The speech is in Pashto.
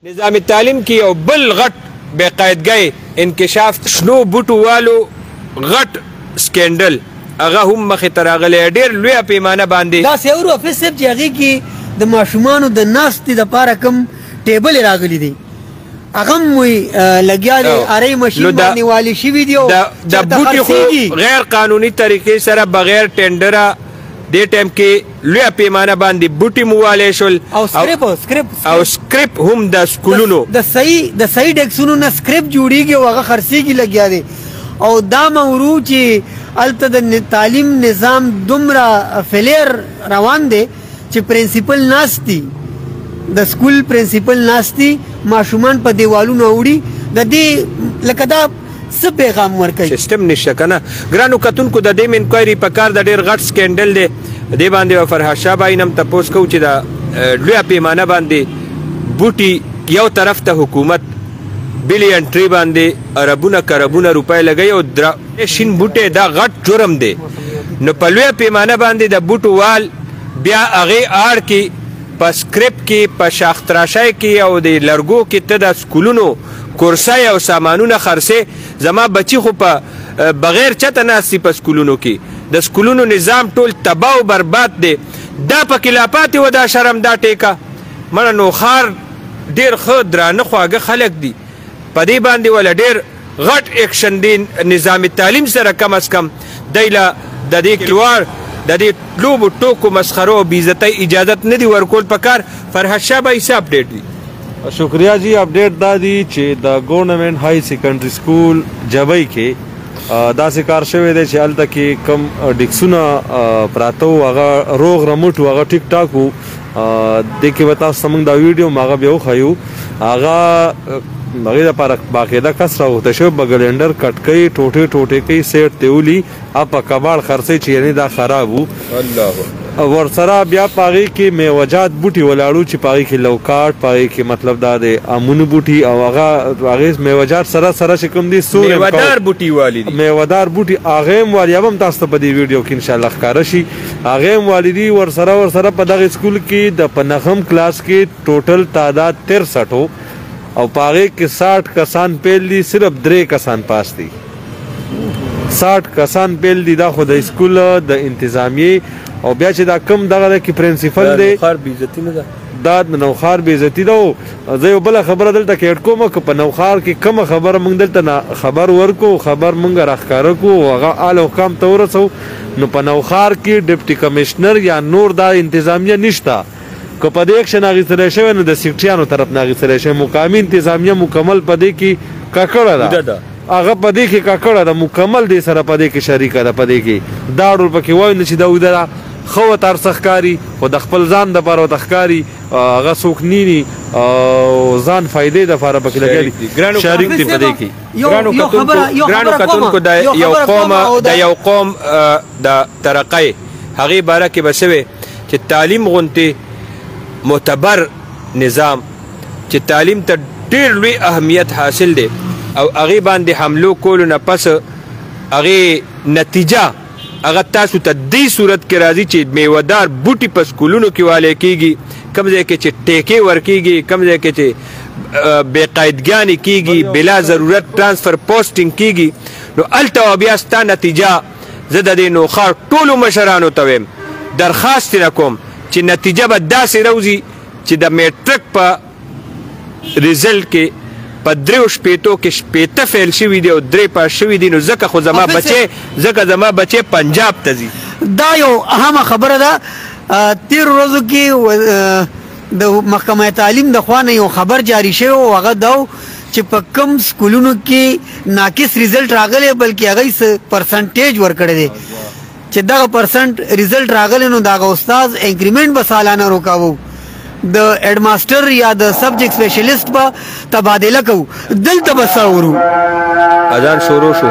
نظام تعلیم کې یو بل غټ بے قاعدګۍ انکشاف شنو بوټو والو غټ سکینډل هغه هم مخې ته راغلی ډېر لویه پیمانه باندې دا سیورو حافظ صاحب چې هغې کې د ماشومانو د ناستې دپاره کوم ټیبل راغلی دی هغه هم وایي لګیا دی ارۍ مشین باندې والي شوي دي او د بوټي خو غیر قانوني طریقې سره بغیر ټینډره دې ټایم کې لویه پیمانه باندې بوټي مو والی شول او سکریپ هم د سکولونو د صحیح ډیکسونو نه سکریپ جوړیږي او هغه خرڅېږي لګیا دی او دا مورو چې هلته د تعلیم نظام دومره فلیر روان دی چې پرنسپل ناست دي د سکول پرنسپل ناست دي ماشومان په دیوالونو اوړي د دې لکه دا څه پیغام ورکوي سیستم نشته که نه ګرانو کتونکو د دې انکوایري په کار د ډېر غټ سکینډل دی دې باندې به فرهاد شاه بهاین هم تپوس کوو چې د لویه پیمانه باندې بوټي یو طرف ته حکومت بلین ټري باندې اربونه کربونه روپۍ لګوي او شین بوټی دا غټ جرم دی نو په لویه پیمانه باندې د بوټو وال بیا هغې اړ کې په سکریپ کې په شاخ تراشۍ کې او د لرګو کې ته د سکولونو کورسۍ او سامانونه خرڅې زما بچي خو په بغیر چته ناست په سکولونو کې د سکولونو نظام ټول تباه و برباد دی دا پکې لا پاتې و دا شرم دا ټیکه مړه نوخار ډېر ښه درانه خواږه خلک دي په دې باندې وله ډېر غټ ایکشن دی نظام تعلیم سره کم از کم دی له د دې کلوار د دې لوبو ټوکو مسخرو او بېعزتۍ اجازت نه دی ورکول پکار فرهاد شاه بهاین څه اپډیټ دی شکریہ جی اپډیټ دا دی چې د ګورنمنټ های سیکنډري سکول جبۍ کې داسې کار شوی دی چې هلته کې کم ډیکسونه پراته وو هغه روغ رمټ وو هغه ټیک ټاک وو دې کې به تاسو ته موږ دا ویډیو هغه بیا وښیو هغه هغې دپاره باقاعده کس راوخته شوی بګلینډر کټ کوي ټوټې ټوټې کوي سیټ ته ولي په کباړ خرڅوي چې یعنې دا خراب وو ورسره بیا په هغې کې میوجات بوټي ولاړو چې په هغې کې لوکاټ په هغې کې مطلب دا د امونو بوټي او هغه هغې میوجات سره چې کوم دي میوهدار بوټي والي دي میوهدار بوټي هغې هم والي هم تاسو ته په دې ویډیو کې انشاءالله ښکاره شي هغې هم والي دي ورسره په دغه سکول کې د په نهم کلاس کې ټوټل تعداد 63 و او په هغې کې 60 کسان پیل دي صرف 3 کسان پاس دي 60 کسان پیل دي دا خو د سکول د انتظامیې او بیا چې دا کم دغه ده کې پرنسپل دی دا د نوخار بېعزتي ده زه یو بله خبره دلته کې اډ کوم که په نوخار کې کومه خبره موږ دلته خبر ورکو خبر موږ راښکاره کړو هغه اعلی حکام ته ورسو نو په نوخار کې ډپټي کمیشنر یا نور دا انتظامیه نشته که په دې اکشن اخیستلی شوی نو د سیکټریانو طرف نه اخیستلی شوی مقامي انتظامیه مکمل په دې کې ککړه ده هغه په دې کې ککړه ده مکمل دې سره په دې کې شریکه ده په دې کې دا ډول پکې وایو نه چې دا اوده ده ښه ورته هر څه ښکاري خو د خپل ځان دپاره ورته ښکاري هغه څوک نیني او ځان فایدې دپاره پکې لګیا دي شریک دي په دې کې ګرانو کتونکو د یو قوم د ترقۍ هغې باره کې به شوې چې تعلیم غوندې معتبر نظام چې تعلیم ته ډېر لوی اهمیت حاصل دی او هغې باندې حملو کولو نه پس هغې نتیجه هغه تاسو ته دې صورت کې راځي چې میوهدار بوټي په سکولونو کې والی کېږي کوم ځای کې چې ټیکې ورکېږي کوم ځای کې چې بې قاعدګانې کېږي بلا ضرورت ټرانسفر پوسټینګ کېږي نو هلته بیا ستا نتیجه زه د دې نوخار ټولو مشرانو ته ویم درخواست نه کوم چې نتیجه به داسې راوځي چې د میټرک په ریزلټ کې په 3 شپېتو کې 80 فیل شوي دي او 3 پاس شوي دي نو ځکه خو زما بچی پنجاب ته ځي دا یو اهمه خبره ده تېرو ورځو کې د محکمه تعلیم د خوا نه یو خبر جاری شوی و هغه دا چې په کم سکولونو کې ناقص ریزلټ راغلی بلکې هغوی څه پرسنټیج ورکړی دی چې دغه پرسنټ ریزلټ راغلی نو د هغه استاد انکریمنټ به سالانه روکاوو د هډ ماسټر یا د سبجیکټ سپیشلیسټ به تبادله کوو دلته به څه اورو اذان شروع شو